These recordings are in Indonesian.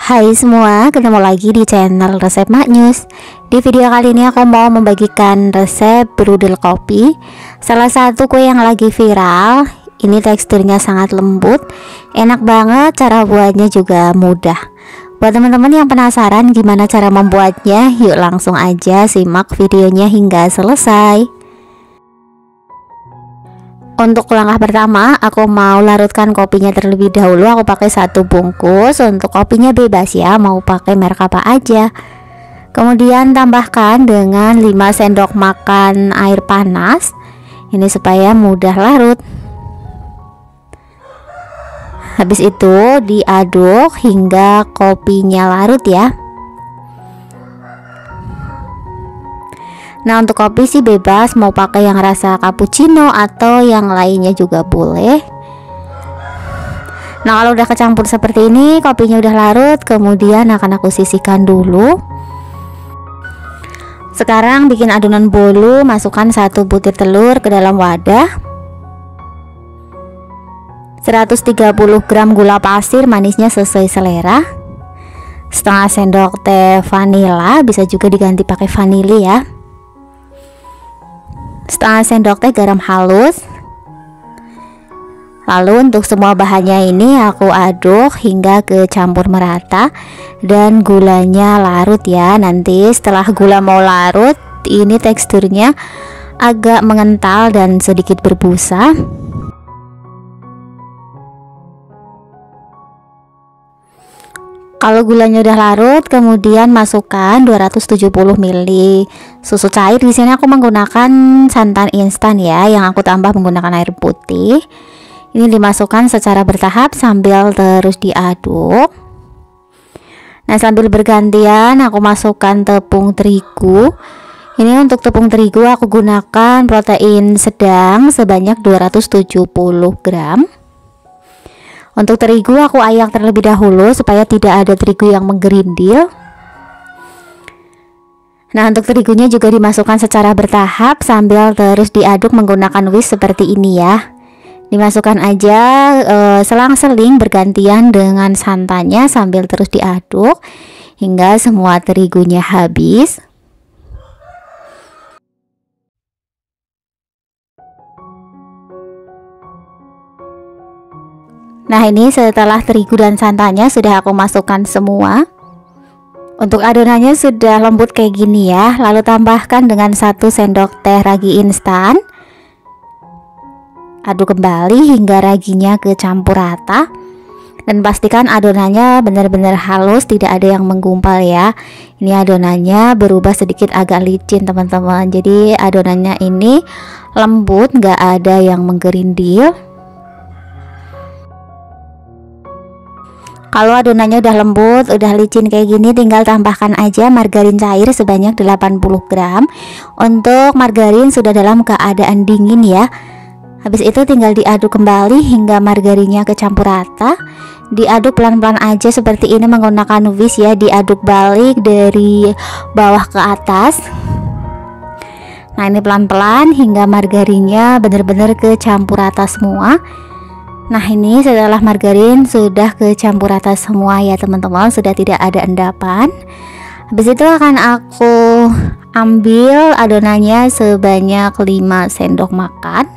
Hai semua, ketemu lagi di channel Resep Mak News. Di video kali ini aku mau membagikan resep brudel kopi, salah satu kue yang lagi viral. Ini teksturnya sangat lembut, enak banget, cara buatnya juga mudah. Buat teman-teman yang penasaran gimana cara membuatnya, yuk langsung aja simak videonya hingga selesai. Untuk langkah pertama, aku mau larutkan kopinya terlebih dahulu. Aku pakai 1 bungkus. Untuk kopinya bebas ya, mau pakai merek apa aja. Kemudian tambahkan dengan 5 sendok makan air panas. Ini supaya mudah larut. Habis itu diaduk hingga kopinya larut ya. Nah, untuk kopi sih bebas, mau pakai yang rasa cappuccino atau yang lainnya juga boleh. Nah, kalau udah kecampur seperti ini, kopinya udah larut, kemudian akan aku sisihkan dulu. Sekarang bikin adonan bolu, masukkan 1 butir telur ke dalam wadah, 130 gram gula pasir, manisnya sesuai selera, setengah sendok teh vanila, bisa juga diganti pakai vanili ya, setengah sendok teh garam halus. Lalu untuk semua bahannya ini aku aduk hingga kecampur merata dan gulanya larut ya. Nanti setelah gula mau larut, ini teksturnya agak mengental dan sedikit berbusa. Kalau gulanya udah larut, kemudian masukkan 270 ml susu cair. Di sini aku menggunakan santan instan ya, yang aku tambah menggunakan air putih. Ini dimasukkan secara bertahap sambil terus diaduk. Nah, sambil bergantian aku masukkan tepung terigu. Ini untuk tepung terigu aku gunakan protein sedang sebanyak 270 gram. Untuk terigu aku ayak terlebih dahulu supaya tidak ada terigu yang menggerindil. Nah, untuk terigunya juga dimasukkan secara bertahap sambil terus diaduk menggunakan whisk seperti ini ya. Dimasukkan aja selang-seling bergantian dengan santannya sambil terus diaduk hingga semua terigunya habis. Nah, ini setelah terigu dan santannya sudah aku masukkan semua. Untuk adonannya sudah lembut kayak gini ya. Lalu tambahkan dengan 1 sendok teh ragi instan. Aduk kembali hingga raginya kecampur rata. Dan pastikan adonannya benar-benar halus, tidak ada yang menggumpal ya. Ini adonannya berubah sedikit agak licin teman-teman. Jadi adonannya ini lembut, nggak ada yang menggerindil. Kalau adonannya udah lembut, udah licin kayak gini, tinggal tambahkan aja margarin cair sebanyak 80 gram. Untuk margarin sudah dalam keadaan dingin ya. Habis itu tinggal diaduk kembali hingga margarinnya kecampur rata. Diaduk pelan-pelan aja seperti ini menggunakan whisk ya, diaduk balik dari bawah ke atas. Nah, ini pelan-pelan hingga margarinnya benar-benar kecampur rata semua. Nah, ini setelah margarin sudah kecampur rata semua ya teman-teman, sudah tidak ada endapan. Habis itu akan aku ambil adonannya sebanyak 5 sendok makan.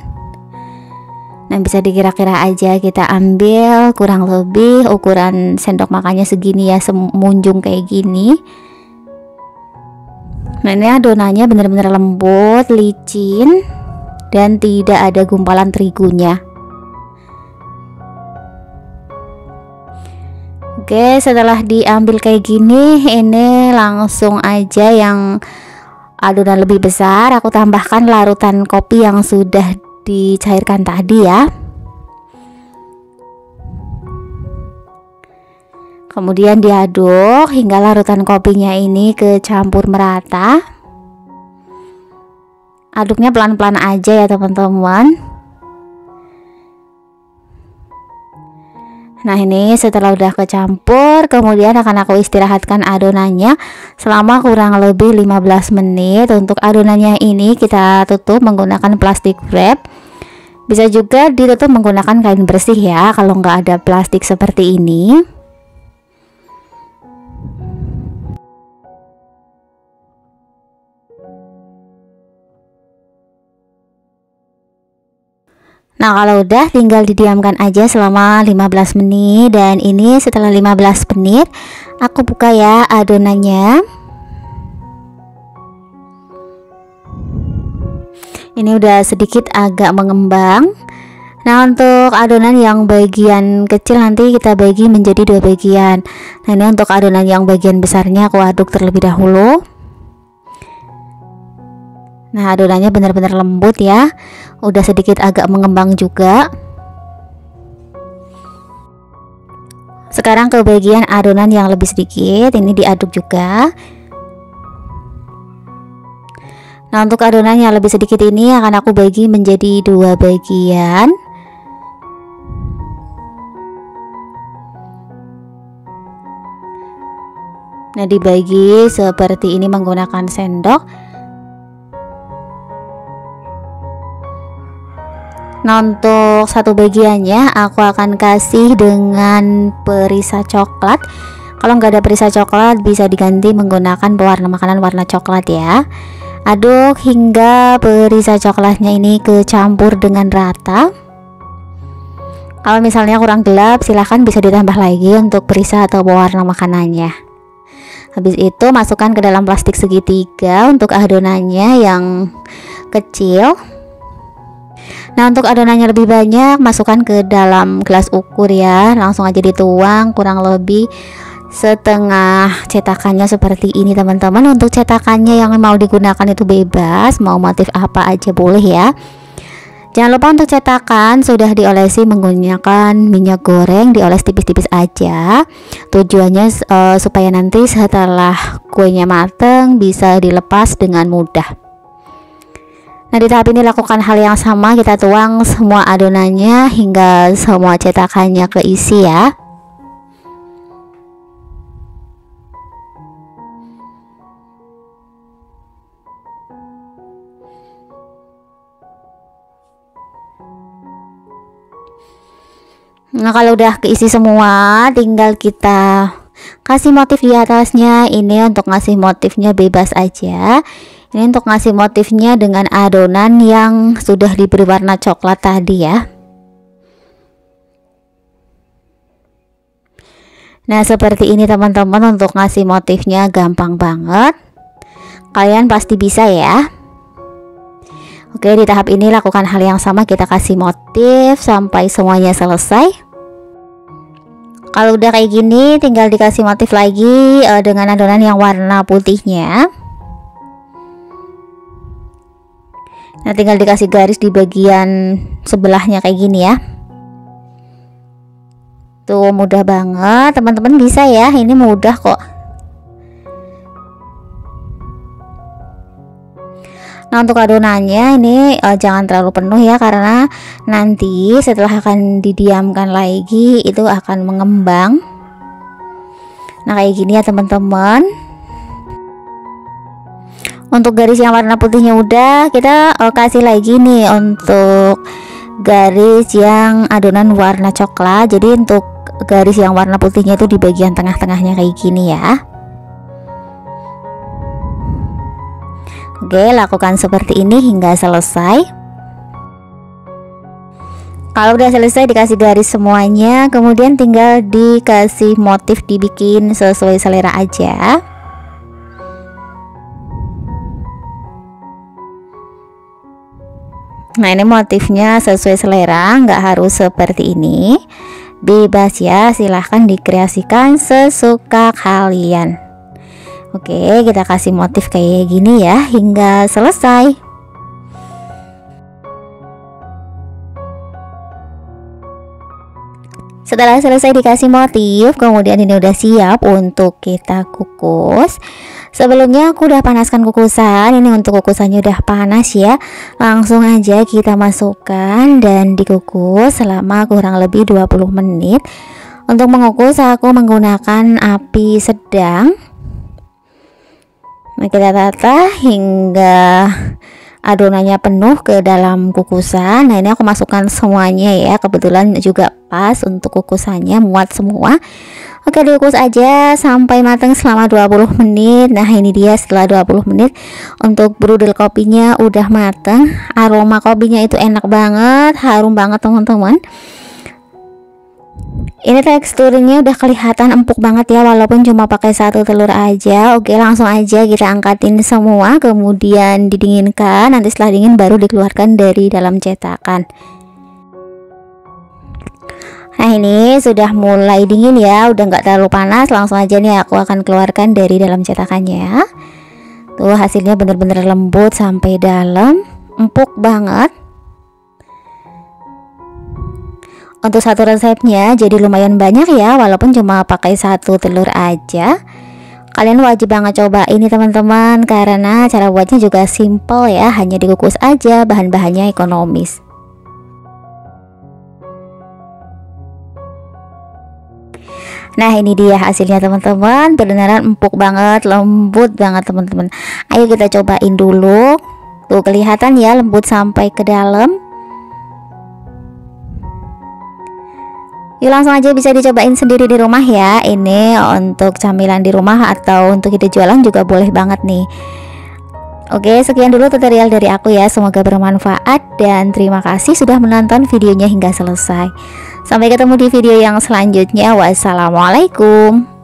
Nah, bisa dikira-kira aja, kita ambil kurang lebih ukuran sendok makannya segini ya, semunjung kayak gini. Nah, ini adonannya benar-benar lembut, licin, dan tidak ada gumpalan terigunya. Oke, setelah diambil kayak gini, ini langsung aja yang adonan lebih besar aku tambahkan larutan kopi yang sudah dicairkan tadi ya. Kemudian diaduk hingga larutan kopinya ini kecampur merata. Aduknya pelan-pelan aja ya teman-teman. Nah, ini setelah udah kecampur, kemudian akan aku istirahatkan adonannya selama kurang lebih 15 menit. Untuk adonannya ini kita tutup menggunakan plastik wrap. Bisa juga ditutup menggunakan kain bersih ya, kalau nggak ada plastik seperti ini. Nah, kalau udah tinggal didiamkan aja selama 15 menit. Dan ini setelah 15 menit aku buka ya adonannya. Ini udah sedikit agak mengembang. Nah, untuk adonan yang bagian kecil nanti kita bagi menjadi 2 bagian. Nah, ini untuk adonan yang bagian besarnya aku aduk terlebih dahulu. Nah, adonannya benar-benar lembut ya. Udah sedikit agak mengembang juga. Sekarang ke bagian adonan yang lebih sedikit, ini diaduk juga. Nah, untuk adonan yang lebih sedikit ini akan aku bagi menjadi 2 bagian. Nah, dibagi seperti ini menggunakan sendok. Nah, untuk satu bagiannya aku akan kasih dengan perisa coklat. Kalau nggak ada perisa coklat bisa diganti menggunakan pewarna makanan warna coklat ya. Aduk hingga perisa coklatnya ini kecampur dengan rata. Kalau misalnya kurang gelap silahkan bisa ditambah lagi untuk perisa atau pewarna makanannya. Habis itu masukkan ke dalam plastik segitiga untuk adonannya yang kecil. Nah, untuk adonannya lebih banyak masukkan ke dalam gelas ukur ya. Langsung aja dituang kurang lebih setengah cetakannya seperti ini teman-teman. Untuk cetakannya yang mau digunakan itu bebas, mau motif apa aja boleh ya. Jangan lupa untuk cetakan sudah diolesi menggunakan minyak goreng, dioles tipis-tipis aja. Tujuannya supaya nanti setelah kuenya mateng bisa dilepas dengan mudah. Nah, di tahap ini lakukan hal yang sama, kita tuang semua adonannya hingga semua cetakannya keisi ya. Nah, kalau udah keisi semua tinggal kita kasih motif di atasnya. Ini untuk ngasih motifnya bebas aja. Ini untuk ngasih motifnya dengan adonan yang sudah diberi warna coklat tadi ya. Nah, seperti ini teman-teman, untuk ngasih motifnya gampang banget. Kalian pasti bisa ya. Oke, di tahap ini lakukan hal yang sama, kita kasih motif sampai semuanya selesai. Kalau udah kayak gini tinggal dikasih motif lagi dengan adonan yang warna putihnya. Nah, tinggal dikasih garis di bagian sebelahnya kayak gini ya. Tuh, mudah banget teman-teman, bisa ya, ini mudah kok. Nah, untuk adonannya ini jangan terlalu penuh ya, karena nanti setelah akan didiamkan lagi itu akan mengembang. Nah, kayak gini ya teman-teman. Untuk garis yang warna putihnya udah, kita kasih lagi nih untuk garis yang adonan warna coklat. Jadi untuk garis yang warna putihnya itu di bagian tengah-tengahnya kayak gini ya. Oke, lakukan seperti ini hingga selesai. Kalau udah selesai dikasih garis semuanya, kemudian tinggal dikasih motif, dibikin sesuai selera aja. Nah, ini motifnya sesuai selera, nggak harus seperti ini, bebas ya, silahkan dikreasikan sesuka kalian. Oke, kita kasih motif kayak gini ya hingga selesai. Setelah selesai dikasih motif, kemudian ini udah siap untuk kita kukus. Sebelumnya aku udah panaskan kukusan. Ini untuk kukusannya udah panas ya. Langsung aja kita masukkan dan dikukus selama kurang lebih 20 menit. Untuk mengukus aku menggunakan api sedang. Nah, kita tata hingga adonannya penuh ke dalam kukusan. Nah, ini aku masukkan semuanya ya, kebetulan juga pas untuk kukusannya muat semua. Oke, dikukus aja sampai matang selama 20 menit. Nah, ini dia setelah 20 menit untuk brudel kopinya udah matang. Aroma kopinya itu enak banget, harum banget teman-teman. Ini teksturnya udah kelihatan empuk banget ya, walaupun cuma pakai 1 telur aja. Oke, langsung aja kita angkatin semua, kemudian didinginkan. Nanti setelah dingin baru dikeluarkan dari dalam cetakan. Nah, ini sudah mulai dingin ya, udah nggak terlalu panas. Langsung aja nih aku akan keluarkan dari dalam cetakannya. Tuh, hasilnya bener-bener lembut sampai dalam, empuk banget. Untuk satu resepnya jadi lumayan banyak ya, walaupun cuma pakai 1 telur aja. Kalian wajib banget coba ini teman-teman, karena cara buatnya juga simple ya, hanya dikukus aja, bahan-bahannya ekonomis. Nah, ini dia hasilnya teman-teman, beneran empuk banget, lembut banget teman-teman. Ayo kita cobain dulu. Tuh, kelihatan ya lembut sampai ke dalam. Yuk, langsung aja bisa dicobain sendiri di rumah ya. Ini untuk camilan di rumah atau untuk ide jualan juga boleh banget nih. Oke, sekian dulu tutorial dari aku ya. Semoga bermanfaat dan terima kasih sudah menonton videonya hingga selesai. Sampai ketemu di video yang selanjutnya. Wassalamualaikum.